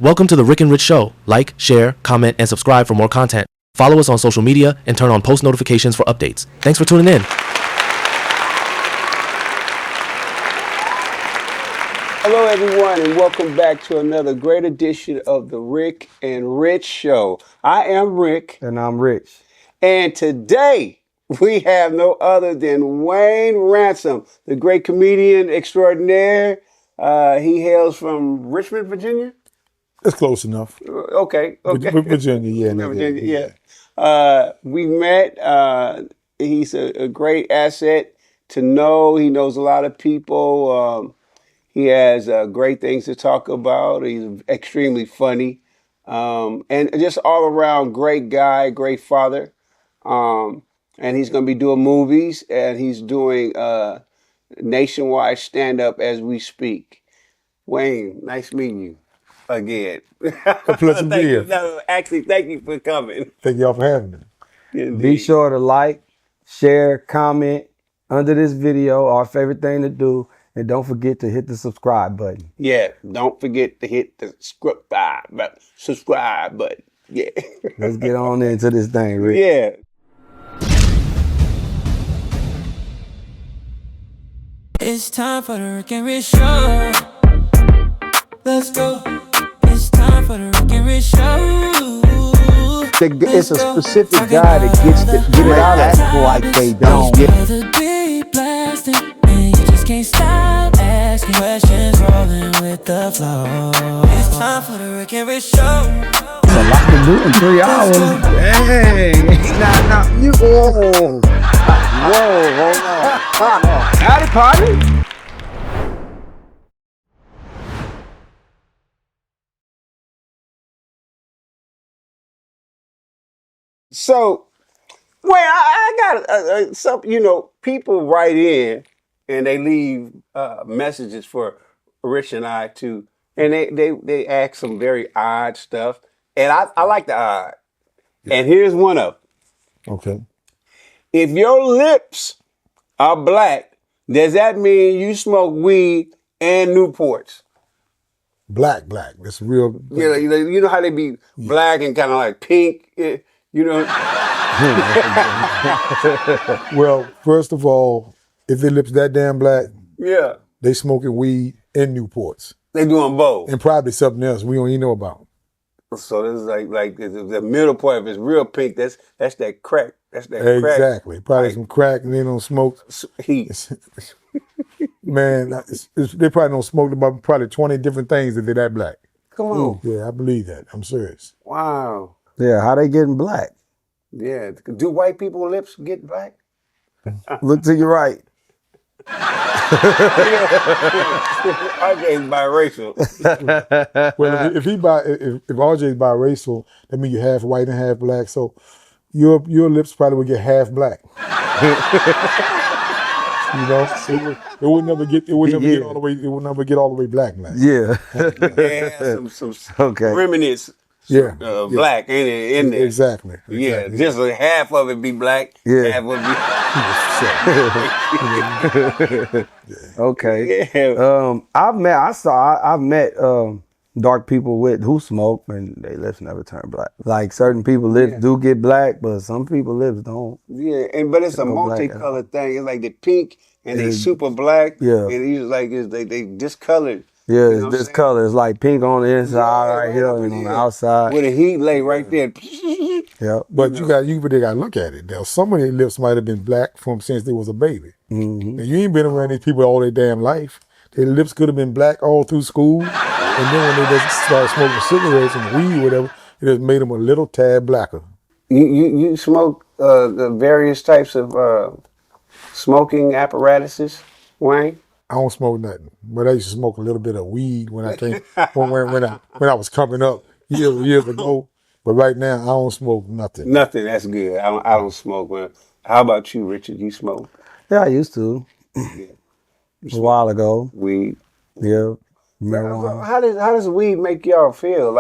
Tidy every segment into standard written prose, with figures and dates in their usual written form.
Welcome to the Ric and Rich Show. Like, share, comment, and subscribe for more content. Follow us on social media and turn on post notifications for updates. Thanks for tuning in. Hello, everyone, and welcome back to another great edition of the Ric and Rich Show. I am Ric. And I'm Rich. And today we have no other than Wayne Ransom, the great comedian extraordinaire. He hails from Richmond, Virginia. It's close enough. Okay. Virginia, yeah. Virginia, yeah. We met. He's a great asset to know. He knows a lot of people. He has great things to talk about. He's extremely funny. And just all around great guy, great father. And he's going to be doing movies, and he's doing nationwide stand-up as we speak. Wayne, nice meeting you again. A pleasant be here. No, actually, thank you for coming. Thank y'all for having me. Indeed. Be sure to like, share, comment under this video, our favorite thing to do. And don't forget to hit the subscribe button. Yeah, don't forget to hit the subscribe button. Yeah. Let's get on into this thing, Rick. Yeah. It's time for the Ric and Rich Show. Let's go. It's time for the Ric and Rich Show. It's a specific guy that gets to get it out of people like they don't. The beat blasting, and you just can't stop asking questions, rolling with the flow. It's time for the Ric and Rich Show. It's a lot to do in 3 hours. Hey, now, you. Whoa, hold on. Howdy, party. So, well, I got some. People write in and they leave messages for Rich and I too, and they ask some very odd stuff, and I like the odd. Yeah. And here's one of them. Okay. If your lips are black, does that mean you smoke weed and Newports? Black. That's real. Black. You know how they be black and kind of like pink. You know. Well, first of all, if their lips that damn black, yeah, they smoking weed and Newports. They doing both. And probably something else we don't even know about. So this is like the middle part. If it's real pink, that's that crack. That's that crack. Exactly. Probably some crack and they don't smoke. Heat. Man, they probably don't smoke about probably 20 different things if they're that black. Come on. Yeah, I believe that. I'm serious. Wow. Yeah, how they getting black? Yeah. Do white people's lips get black? Look to your right. RJ's biracial. Well, if RJ's biracial, that means you're half white and half black. So your lips probably would get half black. It would never get all the way. It would never get all the way black. Yeah. Some okay. remnants. Yeah. Black in there. Exactly. Yeah. Just half of it be black. Yeah. Half of it be. Okay. Yeah. I've met dark people who smoke and their lips never turn black. Like certain people's lips do get black, but some people's lips don't. Yeah, but it's a multicolored thing. It's like the pink and they super black. Yeah. And it's like they discolored. Yeah, it's this color. It's like pink on the inside right here and on the outside. With a heat lay right there. Yeah. But you got to look at it. Now, some of their lips might have been black from since they was a baby. Mm-hmm. Now, you ain't been around these people all their damn life. Their lips could have been black all through school. And then when they just started smoking cigarettes and weed or whatever, it just made them a little tad blacker. You smoke the various types of smoking apparatuses, Wayne? I don't smoke nothing, but I used to smoke a little bit of weed when I came when I was coming up years ago. But right now, I don't smoke nothing. Nothing. That's good. I don't smoke. Man. How about you, Richard? You smoke? Yeah, I used to. Yeah. A while ago. Weed. Yeah. Marijuana. How does weed make y'all feel?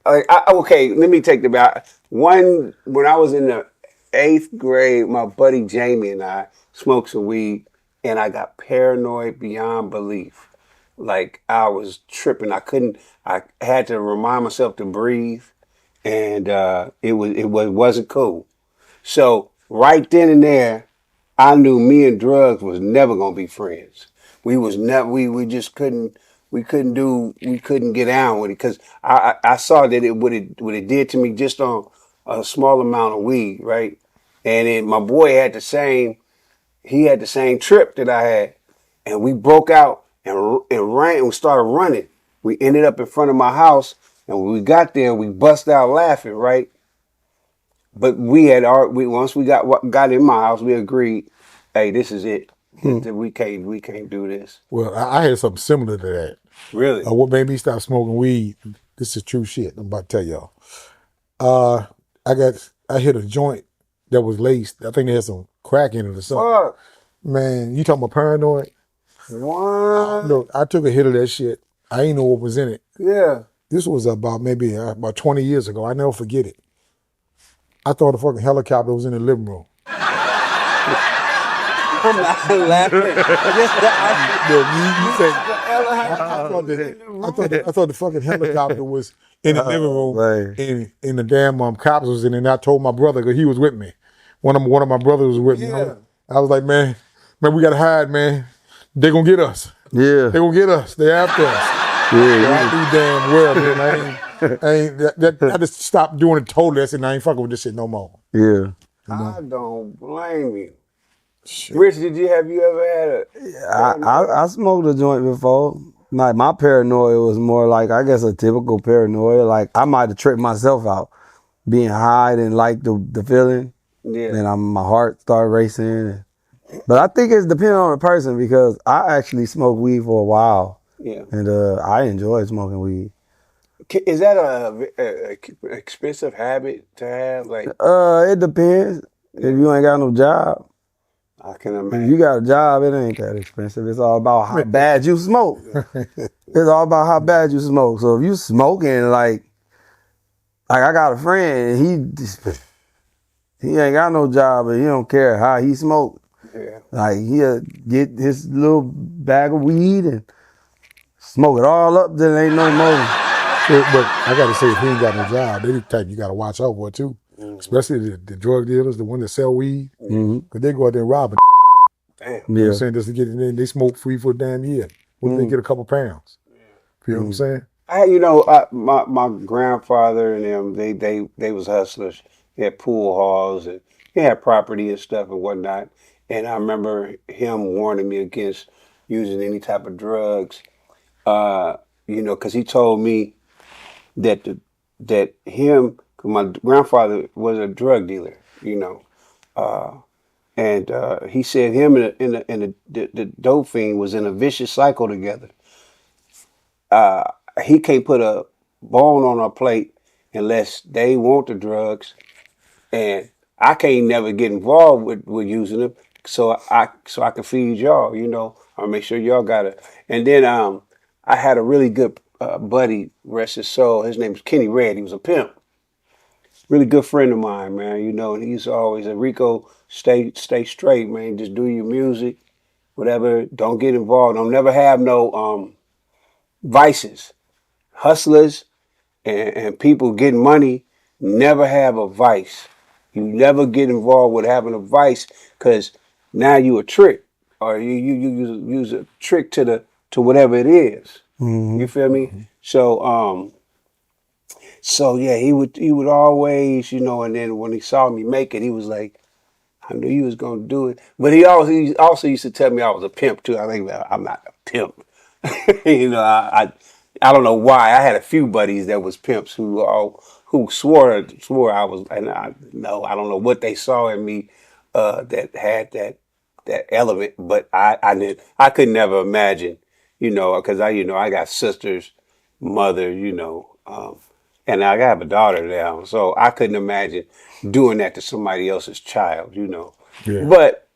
Okay, let me take the back. When I was in the 8th grade, my buddy Jamie and I smoked some weed, and I got paranoid beyond belief. like I was tripping. I had to remind myself to breathe, and wasn't cool. So right then and there, I knew me and drugs was never gonna be friends. We was never we just couldn't get down with it because I saw that what it did to me just on a small amount of weed, right? And then my boy had the same trip that I had, and we broke out and ran and we started running. We ended up in front of my house, and when we got there, we bust out laughing, right? But once we got in my house, we agreed, hey, this is it. That we can't do this. Well, I had something similar to that. Really? What made me stop smoking weed? This is true shit. I'm about to tell y'all. I hit a joint that was laced. I think it had some crack in it or something. Fuck. Man, you talking about paranoid? What? Look, I took a hit of that shit. I ain't know what was in it. Yeah. This was about 20 years ago. I never forget it. I thought a fucking helicopter was in the living room. I'm not laughing. I thought the fucking helicopter was in the living room, and the damn cops was in it. And I told my brother, because he was with me. One of my brothers was with me. I was like, man, we gotta hide, man. They gonna get us. Yeah. They gonna get us. They after us. I knew damn well, man. I just stopped doing it totally. I said, I ain't fucking with this shit no more. Yeah. I don't blame you. Shit. Rich, have you ever had I smoked a joint before. Like my paranoia was more like, I guess, a typical paranoia. Like I might have tripped myself out, being high and like the feeling. Yeah. Then my heart started racing. But I think it's depending on the person because I actually smoked weed for a while. Yeah. And I enjoy smoking weed. Is that a expensive habit to have? Like, it depends. If you ain't got no job. I can imagine. If you got a job, it ain't that expensive. It's all about how bad you smoke. It's all about how bad you smoke. So if you smoking like I got a friend, he ain't got no job, but he don't care how he smoke. Yeah. Like he'll get his little bag of weed and smoke it all up till ain't no more. But I gotta say, if he ain't got no job, they the type you gotta watch out for too. Mm-hmm. Especially the drug dealers, the one that sell weed, because they go out there and rob it. Damn. Yeah. You know what I'm saying? Just to get it in, they smoke free for a damn year. What do they get a couple pounds? You know what I'm saying? My grandfather and them, they was hustlers. They had pool halls and they had property and stuff and whatnot. And I remember him warning me against using any type of drugs. Because he told me that cause my grandfather was a drug dealer, and he said him and the dope fiend was in a vicious cycle together. He can't put a bone on a plate unless they want the drugs, and I can't never get involved with using them, so I can feed y'all, or make sure y'all got it. And then I had a really good buddy, rest his soul. His name was Kenny Red. He was a pimp. Really good friend of mine, man. And he's always a Rico, stay straight, man. Just do your music, whatever. Don't get involved. Don't never have no vices. Hustlers and people getting money never have a vice. You never get involved with having a vice because now you a trick, or you use a trick to whatever it is. Mm-hmm. You feel me? Mm-hmm. So yeah, he would always, and then when he saw me make it, he was like, I knew you was gonna do it. But he also used to tell me I was a pimp too. I think I'm not a pimp. I don't know why. I had a few buddies that was pimps who swore I was, and I don't know what they saw in me that had that element. But I could never imagine, because I got sisters, mother, and I have a daughter now, so I couldn't imagine doing that to somebody else's child, Yeah. But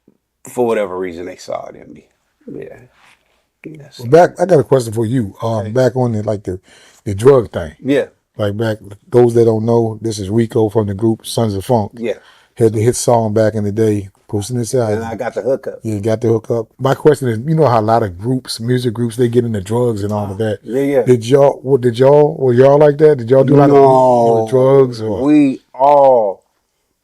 for whatever reason, they saw it in me. Yeah. Yes. Well, I got a question for you. Back on the drug thing. Yeah. Like back, those that don't know, this is Rico from the group Sons of Funk. Yeah. Had the hit song back in the day, Posting inside. And I got the hookup. Yeah, you got the hookup. My question is, you know how a lot of music groups, they get into drugs and all of that. Yeah. Were y'all like that? Did y'all do a lot of weed or drugs? Or? We all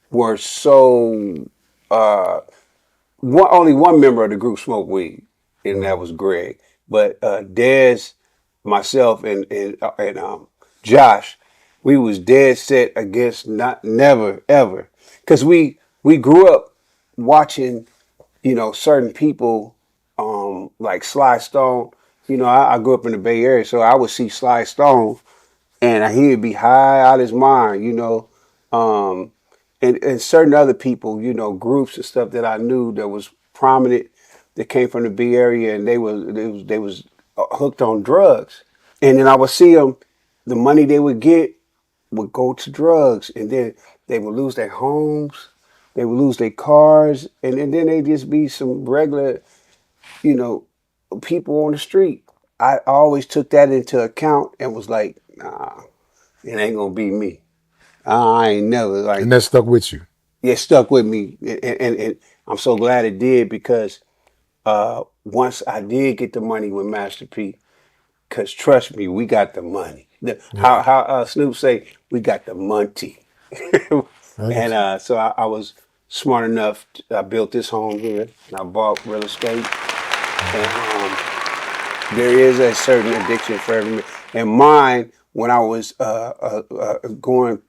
were so, only one member of the group smoked weed, and that was Greg. But Dez, myself, and Josh, we was dead set against never ever, because we grew up watching, certain people, like Sly Stone. I grew up in the Bay Area, so I would see Sly Stone, and he'd be high out his mind, and certain other people, groups and stuff that I knew that was prominent, that came from the Bay Area, and they was hooked on drugs. And then I would see them, the money they would get would go to drugs, and then they would lose their homes, they would lose their cars, and then they'd just be some regular, people on the street. I always took that into account and was like, nah, it ain't gonna be me. I ain't never like. And that stuck with you. It stuck with me, and I'm so glad it did, because once I did get the money with Master P, because trust me, we got the money. How Snoop say, we got the money. And so I was smart enough. I built this home here, and I bought real estate. And there is a certain addiction for every man. And mine, when I was when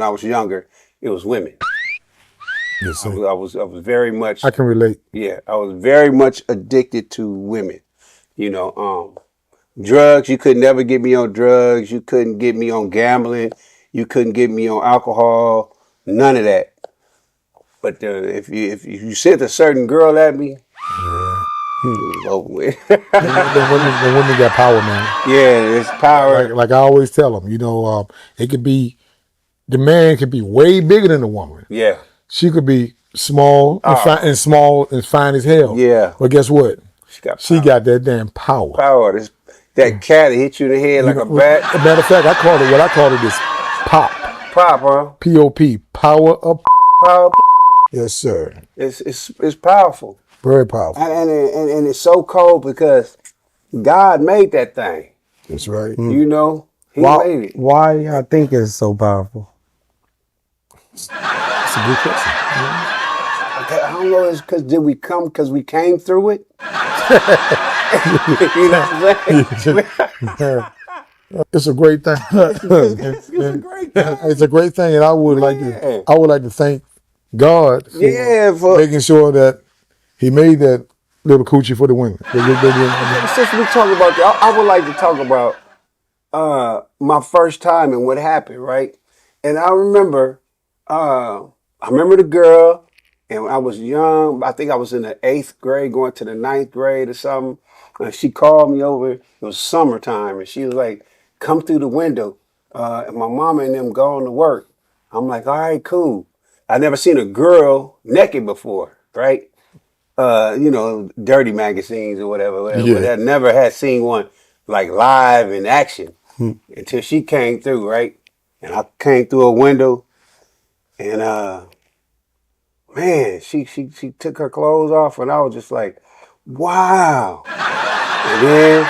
I was younger, it was women. Yes, I was very much. I can relate. Yeah, I was very much addicted to women. Drugs, you could never get me on drugs. You couldn't get me on gambling. You couldn't get me on alcohol. None of that. But if you sent a certain girl at me, it was over with. the women got power, man. Yeah, it's power. Like I always tell them, it could be, the man could be way bigger than the woman. Yeah. She could be small and small and fine as hell. Yeah. But guess what? She got that damn power. Power. That cat hit you in the head like a bat. As a matter of fact, I called it is pop. Pop, huh? P-O-P. Power up. Power. Yes, sir. It's powerful. Very powerful. And it's so cold because God made that thing. That's right. He made it. Why I think it's so powerful? That's a good question. I don't know. It's because we came through it. You know what I'm saying? It's a great thing. It's a great thing. It's a great thing, and I would like to thank God for making sure that He made that little coochie for the women. Since we talk about that, I would like to talk about my first time and what happened, right? And I remember the girl, and when I was young, I think I was in the 8th grade, going to the 9th grade or something. And she called me over. It was summertime, and she was like, "Come through the window." And my mama and them going to work. I'm like, all right, cool. I never seen a girl naked before, right? Dirty magazines or whatever. Yeah. But I never had seen one like live in action until she came through, right? And I came through a window, and man, she took her clothes off, and I was just like, wow. And then,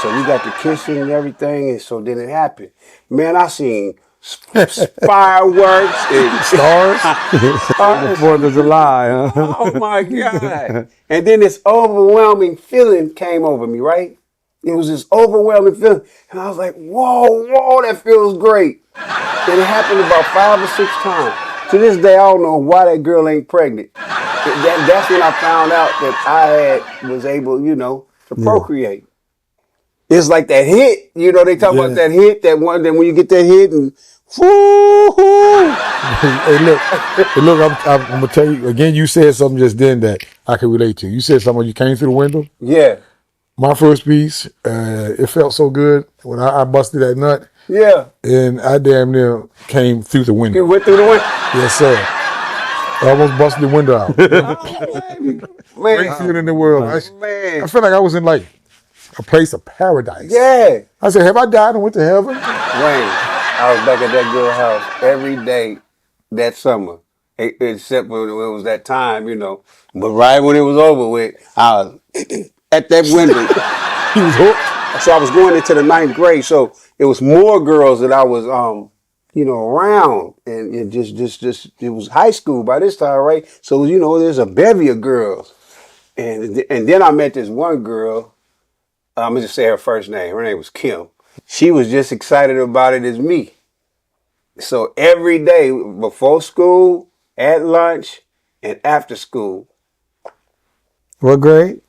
so we got the kissing and everything, and so then it happened. Man, I seen fireworks and Stars? The 4th of July, huh? Oh my God. And then this overwhelming feeling came over me, right? It was this overwhelming feeling. And I was like, whoa, that feels great. And it happened about 5 or 6 times. To this day, I don't know why that girl ain't pregnant. That's when I found out that I was able, to procreate. It's like that hit, they talk about that hit, that one, then when you get that hit and woo-hoo. Hey, look, I'm going to tell you, again, you said something just then that I can relate to. You said something when you came through the window. Yeah. My first piece, it felt so good when I busted that nut. Yeah. And I damn near came through the window. You went through the window? Yes, sir. I almost busted the window out. Great feeling in the world. I felt like I was in like a place of paradise. Yeah. I said, have I died and went to heaven? Wayne, I was back at that girl's house every day that summer. except when it was that time, you know. But right when it was over with, I was at that window. He was hooked. So I was going into the 9th grade. So it was more girls that I was, you know, around, and it just it was high school by this time, right? So you know, there's a bevy of girls, and then I met this one girl. I'm gonna just say her first name. Her name was Kim. She was just excited about it as me. So every day before school, at lunch, and after school. What grade?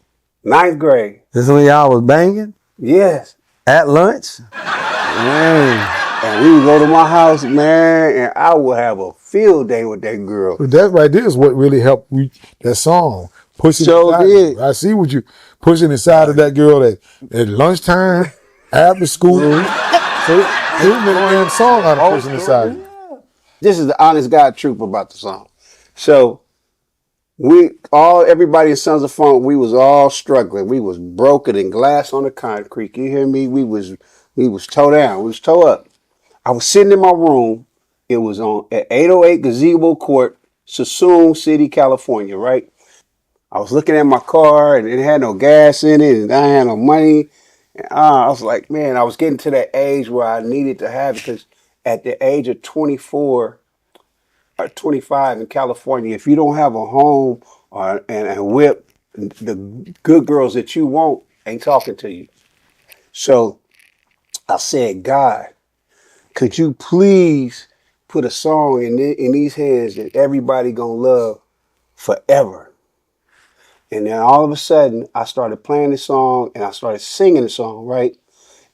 9th grade. This when y'all was banging? Yes. At lunch? Man. And we would go to my house, man, and I would have a field day with that girl. But that right there is what really helped that song. Pushing So inside did. you. I see what you pushing inside of that girl at lunchtime, after school. So it was a damn song out of pushing inside you. This is the honest God truth about the song. So everybody in Sons of Funk, we was all struggling. We was broken and glass on the concrete. You hear me? We was toe down. We was toe up. I was sitting in my room. It was on at 808 Gazebo Court, Sassoon City, California, right? I was looking at my car and it had no gas in it and I had no money. And I was like, man, I was getting to that age where I needed to have it, because at the age of 24 or 25 in California, if you don't have a home and a whip, the good girls that you want ain't talking to you. So I said, God, could you please put a song in these hands that everybody gonna love forever? And then all of a sudden, I started playing the song and I started singing the song, right?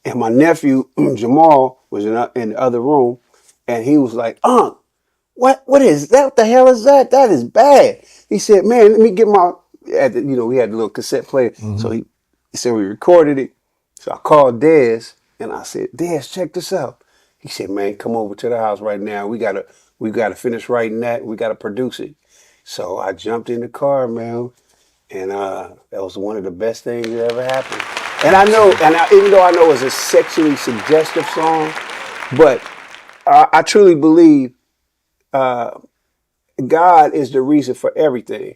And my nephew, Jamal, was in the other room, and he was like, what is that? What the hell is that? That is bad. He said, man, let me get we had the little cassette player. Mm-hmm. So he said we recorded it. So I called Dez and I said, Dez, check this out. He said, man, come over to the house right now. We gotta finish writing that. We gotta produce it. So I jumped in the car, man, and that was one of the best things that ever happened. And even though I know it's a sexually suggestive song, but I truly believe God is the reason for everything.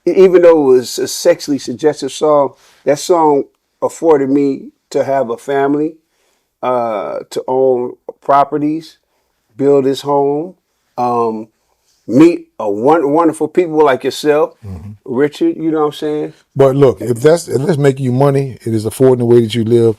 Even though it was a sexually suggestive song, that song afforded me to have a family, to own properties, build his home, meet wonderful people like yourself, Richard. You know what I'm saying? But look, if that's making you money, it is affording the way that you live.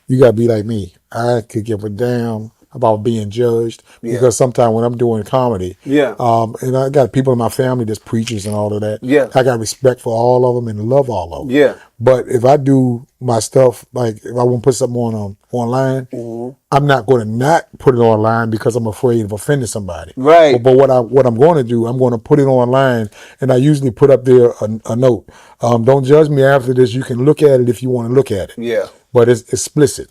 You gotta be like me. I could give a damn about being judged, because sometimes when I'm doing comedy, and I got people in my family that's preachers and all of that. Yeah, I got respect for all of them and love all of them. Yeah. But if I do my stuff, like if I want to put something online, I'm not going to not put it online because I'm afraid of offending somebody. Right. But what I'm going to do, I'm going to put it online, and I usually put up there a note. Don't judge me after this. You can look at it if you want to look at it. Yeah. But it's explicit.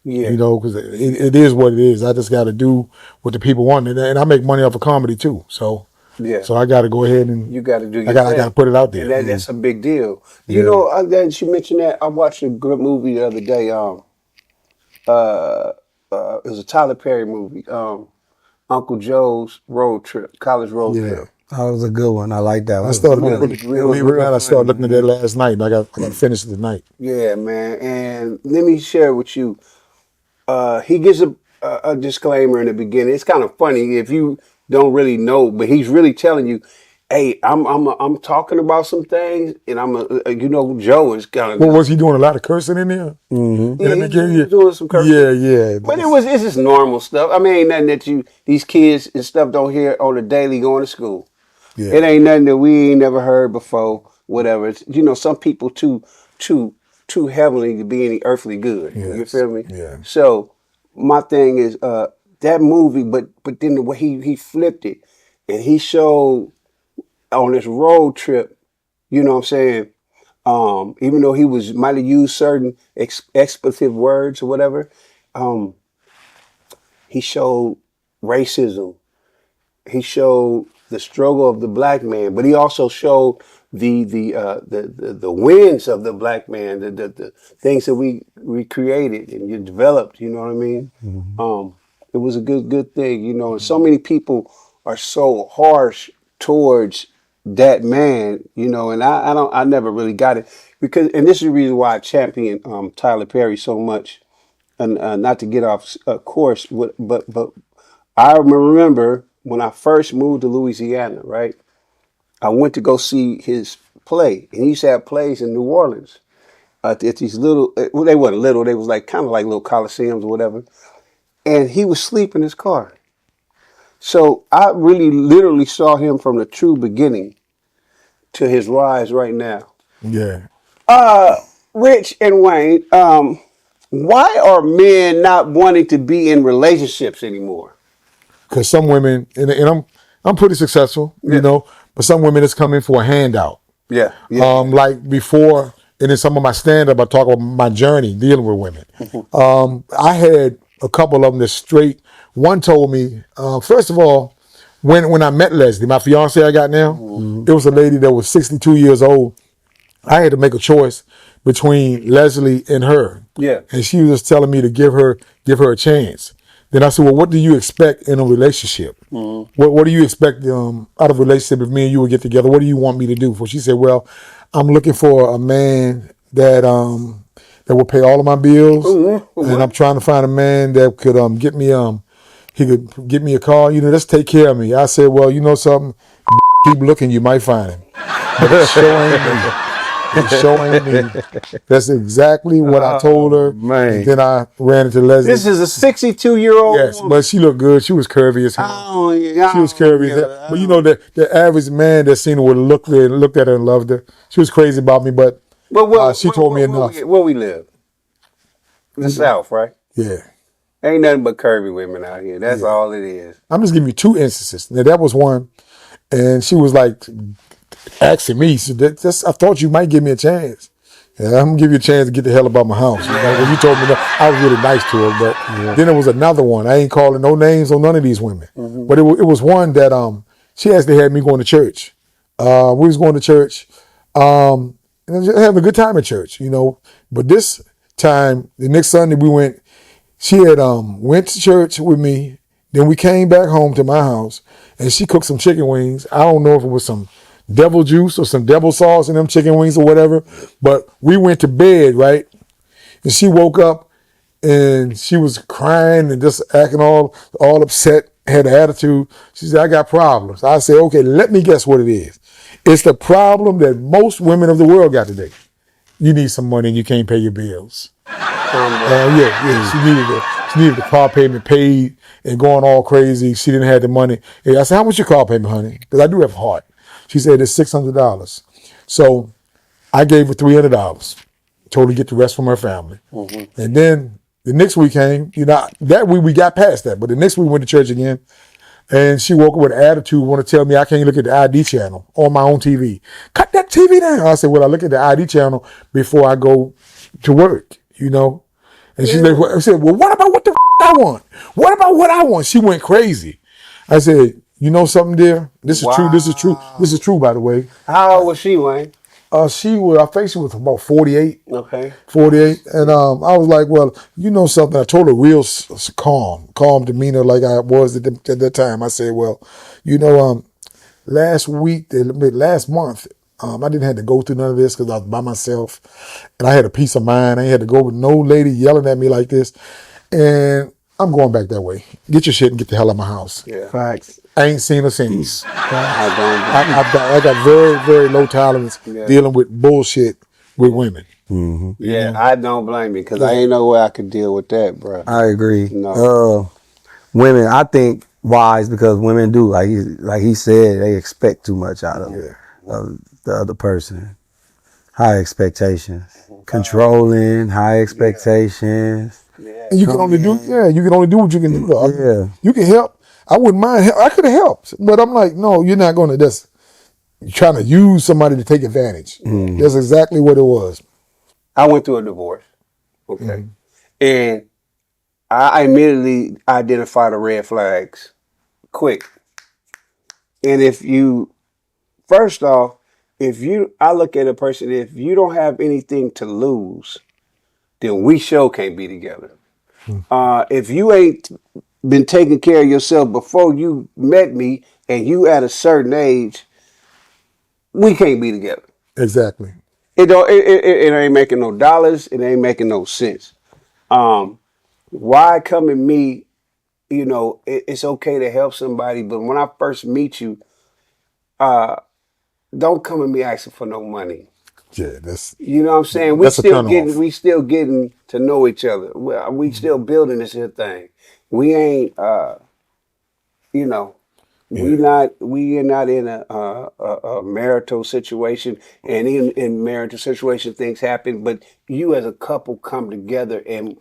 Yeah. You know, because it is what it is. I just got to do what the people want, and I make money off of comedy too. So so I got to go ahead and you got to do. I got to put it out there. And that's a big deal. You know, she mentioned that. I watched a good movie the other day. It was a Tyler Perry movie. Uncle Joe's Road Trip, College Road Trip. That was a good one. I like that one. I started looking at that funny. last night, and I got to finish it tonight. Yeah, man. And let me share with you. He gives a disclaimer in the beginning. It's kind of funny if you don't really know, but he's really telling you, "Hey, I'm talking about some things, and Joe is kind of." Well, was he doing a lot of cursing in there? Mm-hmm. Yeah, he was doing some cursing. Yeah. But it's just normal stuff. I mean, ain't nothing that these kids and stuff don't hear on the daily going to school. Yeah. It ain't nothing that we ain't never heard before. Whatever. It's, some people too heavenly to be any earthly good. Yes. You feel me? Yeah. So my thing is that movie, but then the way he flipped it, and he showed on this road trip, you know what I'm saying? Even though he might have used certain expletive words or whatever, he showed racism. He showed the struggle of the black man, but he also showed the wins of the black man, the things that we created and you developed. You know what I mean? Mm-hmm. It was a good thing, and so many people are so harsh towards that man, you know, and I never really got it because, and this is the reason why I champion Tyler Perry so much, and not to get off course, but I remember when I first moved to Louisiana, right? I went to go see his play, and he used to have plays in New Orleans at these little, well, they weren't little, they was like kind of like little coliseums or whatever, and he was asleep in his car. So I really literally saw him from the true beginning to his rise right now. Yeah. Rich and Wayne, why are men not wanting to be in relationships anymore? Because some women, and I'm pretty successful, you know, but some women is coming for a handout. Yeah. Like before, and in some of my stand-up, I talk about my journey dealing with women. I had a couple of them that straight. One told me, first of all, when I met Leslie, my fiance I got now, it was a lady that was 62 years old. I had to make a choice between Leslie and her. Yeah. And she was just telling me to give her a chance. Then I said, well, what do you expect in a relationship? What do you expect out of a relationship if me and you would get together? What do you want me to do? Well, she said, well, I'm looking for a man that will pay all of my bills. And I'm trying to find a man that could get me he could get me a car, you know, just take care of me. I said, well, you know something, keep looking, you might find him. But it sure ain't me. It sure ain't me. That's exactly what I told her. Man. And then I ran into Leslie. This is a 62-year-old Yes, woman. but she looked good. She was curvy as hell. She was curvy as hell. But you know, the average man that seen her would have looked at her and loved her. She was crazy about me, but she told me enough. Where we live? The South, right? Yeah. Ain't nothing but curvy women out here. That's all it is. I'm just giving you two instances. Now, that was one, and she was like asking me, so I thought you might give me a chance. And I'm going to give you a chance to get the hell about my house. When you told me that, I was really nice to her, but then there was another one. I ain't calling no names on none of these women. But it was one that she actually had me going to church. We was going to church and just having a good time at church, you know. But this time, the next Sunday we went, she had went to church with me. Then we came back home to my house, and she cooked some chicken wings. I don't know if it was some devil juice or some devil sauce in them chicken wings or whatever, but we went to bed, right? And she woke up, and she was crying and just acting all upset, had an attitude. She said, I got problems. I said, okay, let me guess what it is. It's the problem that most women of the world got today. You need some money and you can't pay your bills. She needed the car payment paid and going all crazy. She didn't have the money. I said, how much your car payment, honey? Because I do have a heart. She said, it's $600. So I gave her $300. Told her to get the rest from her family. And then the next week came, you know, that week we got past that. But the next week we went to church again. And she woke up with an attitude, want to tell me I can't look at the ID channel on my own TV. Cut that TV down. I said, well, I look at the ID channel before I go to work, you know. And she said, well, what about what the I want? What about what I want? She went crazy. I said, you know something, dear? This is true. This is true. This is true, by the way. How old was she, Wayne? I think she was about 48. Okay. 48. And I was like, well, you know something? I told her real calm demeanor like I was at that time. I said, well, you know, last month, I didn't have to go through none of this because I was by myself. And I had a peace of mind. I ain't had to go with no lady yelling at me like this. And I'm going back that way. Get your shit and get the hell out of my house. Yeah. Facts. I ain't seen her since. I I got very, very low tolerance dealing with bullshit with women. Yeah, I don't blame you because I ain't no way I could deal with that, bro. I agree. No. Women, I think wise because women do, like he said, they expect too much out of the other person. High expectations. Controlling, high expectations. And you can only do what you can do. Yeah. You can help. I wouldn't mind. I could have helped, but I'm like, no, you're not going to just trying to use somebody to take advantage. That's exactly what it was. I went through a divorce. Okay. And I immediately identified the red flags quick. And first off, I look at a person, if you don't have anything to lose, then we sure can't be together. If you ain't been taking care of yourself before you met me, and you at a certain age, we can't be together. Exactly. It ain't making no dollars. It ain't making no sense. Why come at me? You know, it's okay to help somebody, but when I first meet you, don't come at me asking for no money. Yeah, that's, You know what I'm saying? that's a turn-off. We still getting to know each other. We still building this here thing. We ain't, you know, we are not in a marital situation, and in marital situation things happen. But you as a couple come together and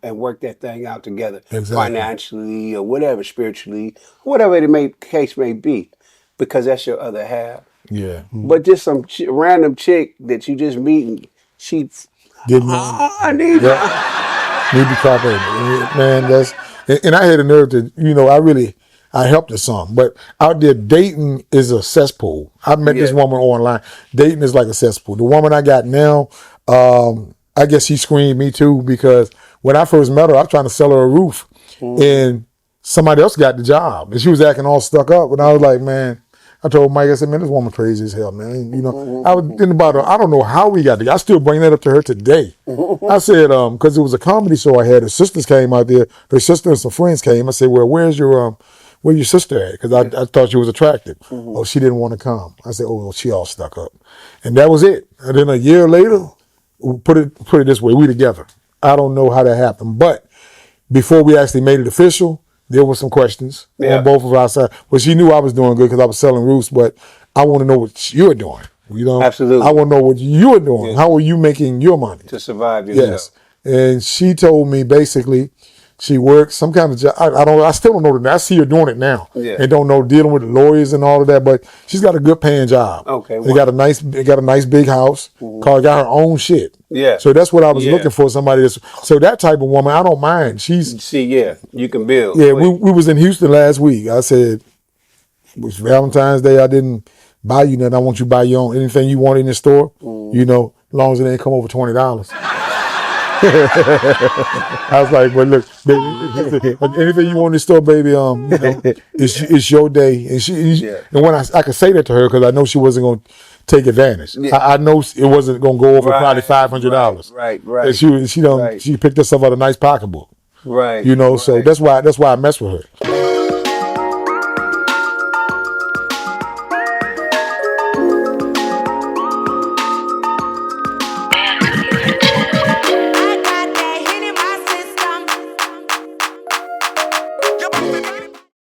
work that thing out together, Exactly. financially or whatever, spiritually, whatever case may be, because that's your other half. Yeah. But just some random chick that you just meeting, she Didn't I need need to try baby. Man, that's, and I had a nerve to, I helped her some, but out there dating is a cesspool. I met this woman online. Dating is like a cesspool. The woman I got now, I guess she screened me too, because when I first met her, I was trying to sell her a roof, and somebody else got the job, and she was acting all stuck up, and I was like, man. I told Mike, I said, man, this woman crazy as hell, man. I was thinking about her. I don't know how we got together. I still bring that up to her today. I said, because it was a comedy show I had. Her sisters came out there. Her sister and some friends came. I said, well, where's your sister at? Because I thought she was attractive. Oh, she didn't want to come. I said, oh, well, she all stuck up. And that was it. And then a year later, put it this way, we together. I don't know how that happened. But before we actually made it official, there were some questions on both of our sides. Well, she knew I was doing good because I was selling roofs, but I want to know what you're doing. Absolutely. I want to know what you're doing. How are you making your money to survive yourself? Yes. And she told me basically she works some kind of job. I still don't know the name. I see her doing it now. Yeah. And don't know dealing with the lawyers and all of that, but she's got a good paying job. Okay. They got a nice big house. Got her own shit. Yeah. So that's what I was looking for, somebody so that type of woman, I don't mind. You can build. Yeah, we was in Houston last week. I said, it was Valentine's Day. I didn't buy you nothing. I want you to buy your own anything you want in the store, as long as it ain't come over $20. I was like, but look, baby, anything you want in the store, baby, it's your day. And when I could say that to her because I know she wasn't going to take advantage. Yeah. I know it wasn't going to go over probably $500. Right. And she picked herself out a nice pocketbook. Right. So that's why I mess with her.